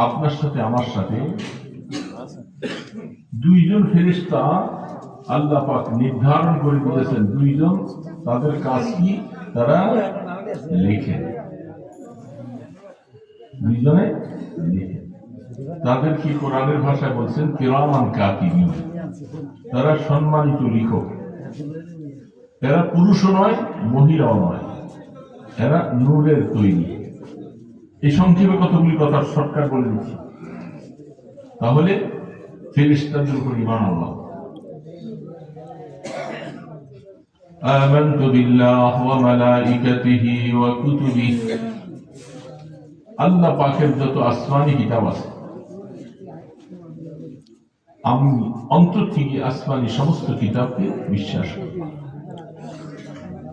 আপনার সাথে আমার সাথে দুইজন ফেরেশতা আল্লাহ পাক নির্ধারণ করে দিয়েছেন, দুইজন তাদের কাজ কি, তারা লেখেন, দুইজনে লেখেন। তাদের কি কোরআনের ভাষায় বলছেন কিরামান কাতিবিন, তারা সম্মানিত লিখক। এরা পুরুষও নয়, মহিলাও নয়, এরা নূরের তৈরি। এই সংক্ষেপে কতগুলি কথা শর্টকাট বলে দিচ্ছি। তাহলে ফেরেশতাদের উপর ঈমান আনলাম। আমানতু বিল্লাহি ওয়া মালাইকাতিহি ওয়া কুতুবিহি, আল্লাহ পাকের যত আসমানি কিতাব আছে আমি অন্তর থেকে আসমানি সমস্ত কিতাবকে বিশ্বাস করি।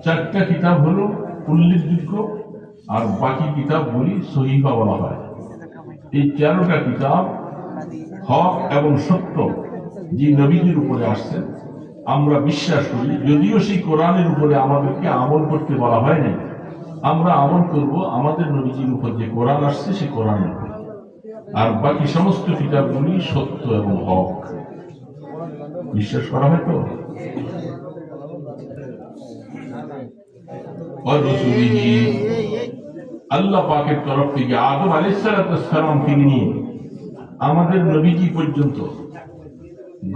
চারটা কিতাব হলো উল্লেখযোগ্য, আর বাকি কিতাবগুলি সহিফা বলা হয়। এই 13টা কিতাব হক এবং সত্য যে নবীদের উপরে আসছেন আমরা বিশ্বাস করি। যদিও সেই কোরআনের উপরে আমাদেরকে আমল করতে বলা হয় নাই, আমরা আমল করব আমাদের নবীজির উপর যে কোরআন আসছে সেই কোরআনের উপর। আর বাকি সমস্ত কিতাবগুলি সত্য এবং হক বিশ্বাস করা হয়। তো আল্লাহ পাকের তরফ থেকে আদম আলাইহিস সালাম থেকে নিয়ে আমাদের নবীজি পর্যন্ত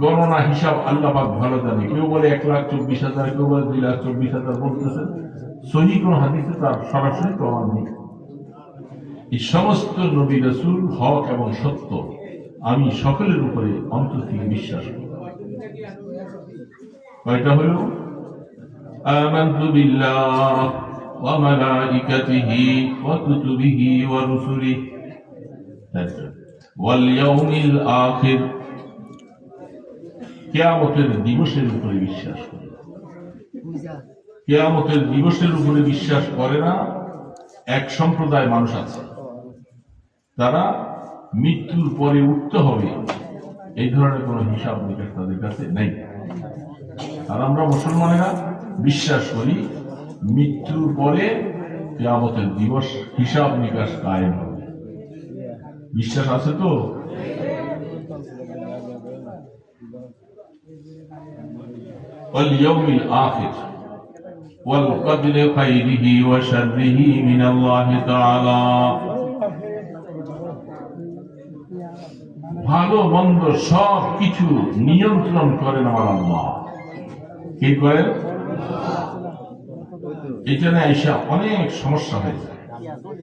গণনা হিসাব আল্লাহ পাক ভালো জানে। কেউ বলে 1,24,000, কেউ বলে 2,24,000 বলতেছেন। সহিহ কোন হাদিসে তার সরাসরি প্রমাণ নেই। এই সমস্ত নবী রাসূল হক এবং সত্য আমি সকলের উপরে অন্তর থেকে বিশ্বাস করি। কয়টা হলো? আমানতু বিল্লাহি ওয়া মালাইকাতিহি ওয়া কুতুবিহি ওয়া রুসুলিহি ওয়াল ইয়াউমিল আখির, কিয়ামতের দিবসের উপরে বিশ্বাস করি। কিয়ামতের দিবসের উপরে বিশ্বাস করে না এক সম্প্রদায় মানুষ আছে, তারা মৃত্যুর পরে উঠতে হবে এই ধরনের কোন হিসাব নিকাশ তাদের কাছে নেই। আর আমরা মুসলমানেরা বিশ্বাস করি মৃত্যুর পরে কিয়ামতের দিবস হিসাব নিকাশ কায়েম হবে। বিশ্বাস আছে তো? واليوم الآخر والقدر خيره وشره من الله تعالى, ভালো মন্দ সব কিছু নিয়ন্ত্রণ করেন আমার আল্লাহ। কি করেন? এটা নিয়ে আইসা অনেক সমস্যা হয়েছে।